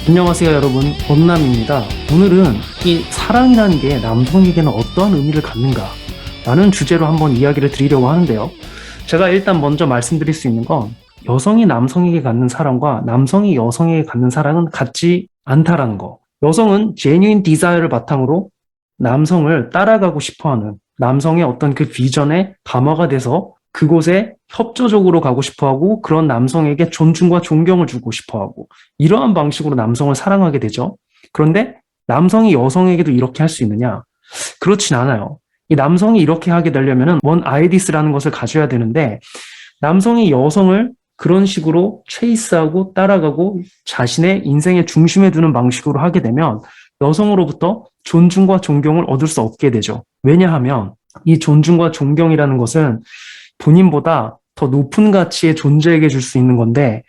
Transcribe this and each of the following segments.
안녕하세요 여러분, 원남입니다. 오늘은 이 사랑이라는 게 남성에게는 어떠한 의미를 갖는가 라는 주제로 한번 이야기를 드리려고 하는데요. 제가 일단 먼저 말씀드릴 수 있는 건 여성이 남성에게 갖는 사랑과 남성이 여성에게 갖는 사랑은 같지 않다라는 거. 여성은 genuine desire를 바탕으로 남성을 따라가고 싶어하는 남성의 어떤 그 비전에 감화가 돼서 그곳에 협조적으로 가고 싶어하고 그런 남성에게 존중과 존경을 주고 싶어하고 이러한 방식으로 남성을 사랑하게 되죠. 그런데 남성이 여성에게도 이렇게 할 수 있느냐? 그렇진 않아요. 이 남성이 이렇게 하게 되려면 원 아이디스라는 것을 가져야 되는데 남성이 여성을 그런 식으로 체이스하고 따라가고 자신의 인생의 중심에 두는 방식으로 하게 되면 여성으로부터 존중과 존경을 얻을 수 없게 되죠. 왜냐하면 이 존중과 존경이라는 것은 본인보다 더 높은 가치의 존재에게 줄 수 있는 건데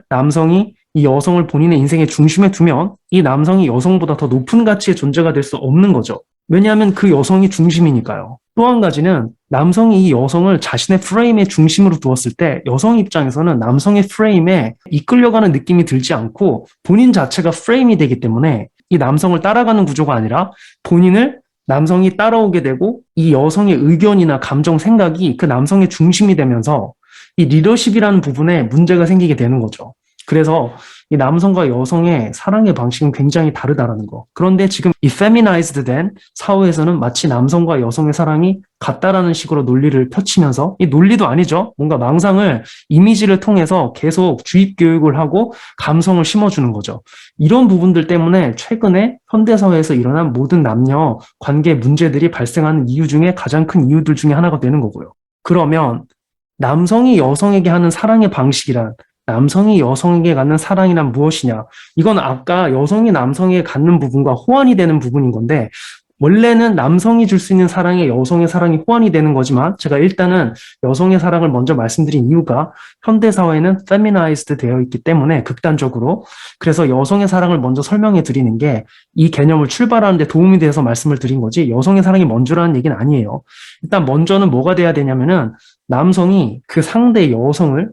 남성이 이 여성을 본인의 인생의 중심에 두면 이 남성이 여성보다 더 높은 가치의 존재가 될 수 없는 거죠. 왜냐하면 그 여성이 중심이니까요. 또 한 가지는 남성이 이 여성을 자신의 프레임의 중심으로 두었을 때 여성 입장에서는 남성의 프레임에 이끌려가는 느낌이 들지 않고 본인 자체가 프레임이 되기 때문에 이 남성을 따라가는 구조가 아니라 본인을 남성이 따라오게 되고 이 여성의 의견이나 감정, 생각이 그 남성의 중심이 되면서 이 리더십이라는 부분에 문제가 생기게 되는 거죠. 그래서 이 남성과 여성의 사랑의 방식은 굉장히 다르다라는 거. 그런데 지금 이 feminized 된 사회에서는 마치 남성과 여성의 사랑이 같다라는 식으로 논리를 펼치면서 이 논리도 아니죠. 뭔가 망상을 이미지를 통해서 계속 주입 교육을 하고 감성을 심어주는 거죠. 이런 부분들 때문에 최근에 현대사회에서 일어난 모든 남녀 관계 문제들이 발생하는 이유 중에 가장 큰 이유들 중에 하나가 되는 거고요. 그러면 남성이 여성에게 하는 사랑의 방식이란 남성이 여성에게 갖는 사랑이란 무엇이냐? 이건 아까 여성이 남성에게 갖는 부분과 호환이 되는 부분인 건데 원래는 남성이 줄 수 있는 사랑에 여성의 사랑이 호환이 되는 거지만 제가 일단은 여성의 사랑을 먼저 말씀드린 이유가 현대사회는 feminized 되어 있기 때문에 극단적으로 그래서 여성의 사랑을 먼저 설명해 드리는 게 이 개념을 출발하는 데 도움이 돼서 말씀을 드린 거지 여성의 사랑이 먼저라는 얘기는 아니에요. 일단 먼저는 뭐가 돼야 되냐면은 남성이 그 상대 여성을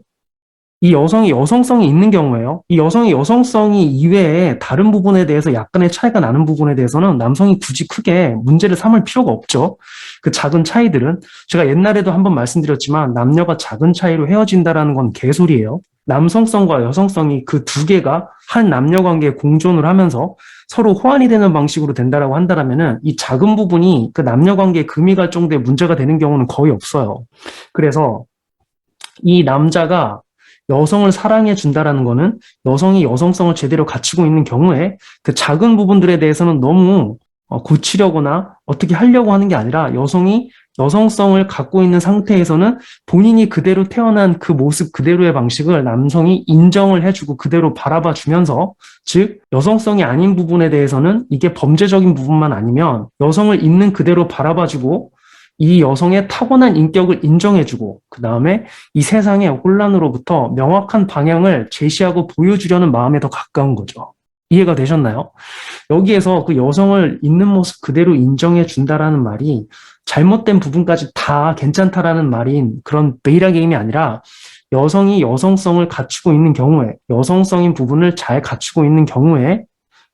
이 여성이 여성성이 있는 경우에요. 이 여성이 여성성이 이외에 다른 부분에 대해서 약간의 차이가 나는 부분에 대해서는 남성이 굳이 크게 문제를 삼을 필요가 없죠. 그 작은 차이들은 제가 옛날에도 한번 말씀드렸지만 남녀가 작은 차이로 헤어진다라는 건 개소리예요. 남성성과 여성성이 그 두 개가 한 남녀 관계에 공존을 하면서 서로 호환이 되는 방식으로 된다라고 한다면은 이 작은 부분이 그 남녀 관계에 금이 갈 정도의 문제가 되는 경우는 거의 없어요. 그래서 이 남자가 여성을 사랑해 준다라는 거는 여성이 여성성을 제대로 갖추고 있는 경우에 그 작은 부분들에 대해서는 너무 고치려거나 어떻게 하려고 하는 게 아니라 여성이 여성성을 갖고 있는 상태에서는 본인이 그대로 태어난 그 모습 그대로의 방식을 남성이 인정을 해주고 그대로 바라봐 주면서 즉 여성성이 아닌 부분에 대해서는 이게 범죄적인 부분만 아니면 여성을 있는 그대로 바라봐주고 이 여성의 타고난 인격을 인정해주고 그 다음에 이 세상의 혼란으로부터 명확한 방향을 제시하고 보여주려는 마음에 더 가까운 거죠. 이해가 되셨나요? 여기에서 그 여성을 있는 모습 그대로 인정해 준다라는 말이 잘못된 부분까지 다 괜찮다라는 말인 그런 베이라 게임이 아니라 여성이 여성성을 갖추고 있는 경우에 여성성인 부분을 잘 갖추고 있는 경우에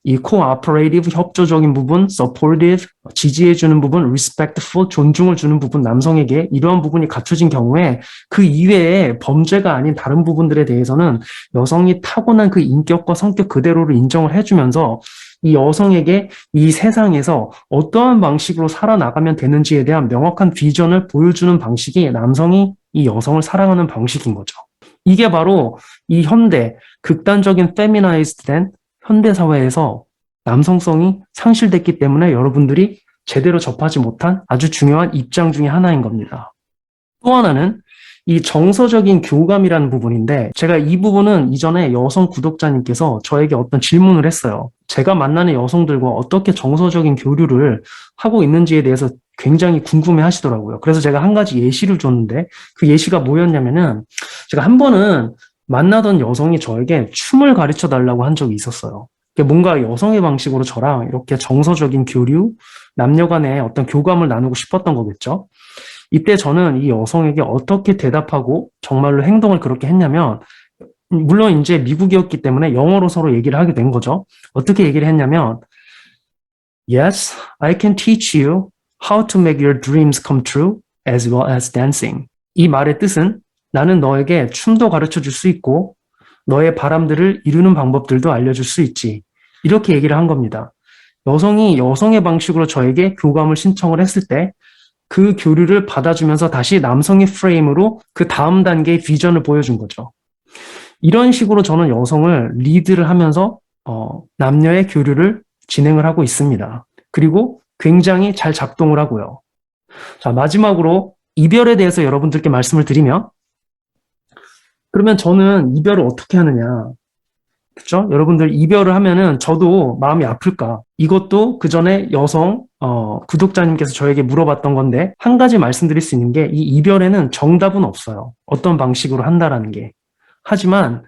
이 cooperative, 협조적인 부분, supportive, 지지해주는 부분, respectful, 존중을 주는 부분, 남성에게 이러한 부분이 갖춰진 경우에 그 이외에 범죄가 아닌 다른 부분들에 대해서는 여성이 타고난 그 인격과 성격 그대로를 인정을 해주면서 이 여성에게 이 세상에서 어떠한 방식으로 살아나가면 되는지에 대한 명확한 비전을 보여주는 방식이 남성이 이 여성을 사랑하는 방식인 거죠. 이게 바로 이 현대, 극단적인 feminized 된 현대사회에서 남성성이 상실됐기 때문에 여러분들이 제대로 접하지 못한 아주 중요한 입장 중에 하나인 겁니다. 또 하나는 이 정서적인 교감이라는 부분인데 제가 이 부분은 이전에 여성 구독자님께서 저에게 어떤 질문을 했어요. 제가 만나는 여성들과 어떻게 정서적인 교류를 하고 있는지에 대해서 굉장히 궁금해 하시더라고요. 그래서 제가 한 가지 예시를 줬는데 그 예시가 뭐였냐면은 제가 한 번은 만나던 여성이 저에게 춤을 가르쳐 달라고 한 적이 있었어요. 뭔가 여성의 방식으로 저랑 이렇게 정서적인 교류, 남녀 간의 어떤 교감을 나누고 싶었던 거겠죠. 이때 저는 이 여성에게 어떻게 대답하고 정말로 행동을 그렇게 했냐면 물론 이제 미국이었기 때문에 영어로 서로 얘기를 하게 된 거죠. 어떻게 얘기를 했냐면, Yes, I can teach you how to make your dreams come true as well as dancing. 이 말의 뜻은 나는 너에게 춤도 가르쳐 줄 수 있고 너의 바람들을 이루는 방법들도 알려줄 수 있지. 이렇게 얘기를 한 겁니다. 여성이 여성의 방식으로 저에게 교감을 신청을 했을 때 그 교류를 받아주면서 다시 남성의 프레임으로 그 다음 단계의 비전을 보여준 거죠. 이런 식으로 저는 여성을 리드를 하면서 남녀의 교류를 진행을 하고 있습니다. 그리고 굉장히 잘 작동을 하고요. 자, 마지막으로 이별에 대해서 여러분들께 말씀을 드리면, 그러면 저는 이별을 어떻게 하느냐. 그렇죠? 여러분들 이별을 하면은 저도 마음이 아플까? 이것도 그 전에 여성 구독자님께서 저에게 물어봤던 건데, 한 가지 말씀드릴 수 있는 게 이 이별에는 정답은 없어요. 어떤 방식으로 한다라는 게. 하지만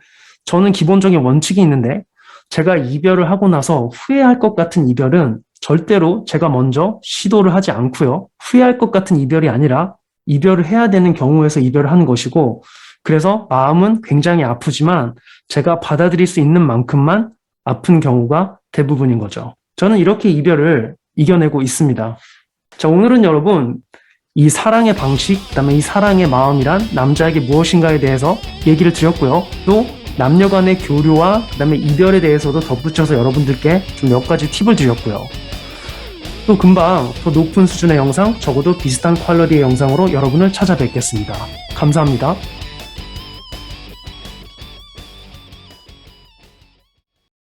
저는 기본적인 원칙이 있는데, 제가 이별을 하고 나서 후회할 것 같은 이별은 절대로 제가 먼저 시도를 하지 않고요. 후회할 것 같은 이별이 아니라 이별을 해야 되는 경우에서 이별을 하는 것이고, 그래서 마음은 굉장히 아프지만 제가 받아들일 수 있는 만큼만 아픈 경우가 대부분인 거죠. 저는 이렇게 이별을 이겨내고 있습니다. 자, 오늘은 여러분 이 사랑의 방식, 그다음에 이 사랑의 마음이란 남자에게 무엇인가에 대해서 얘기를 드렸고요. 또 남녀 간의 교류와 그다음에 이별에 대해서도 덧붙여서 여러분들께 좀 몇 가지 팁을 드렸고요. 또 금방 더 높은 수준의 영상, 적어도 비슷한 퀄러리의 영상으로 여러분을 찾아뵙겠습니다. 감사합니다.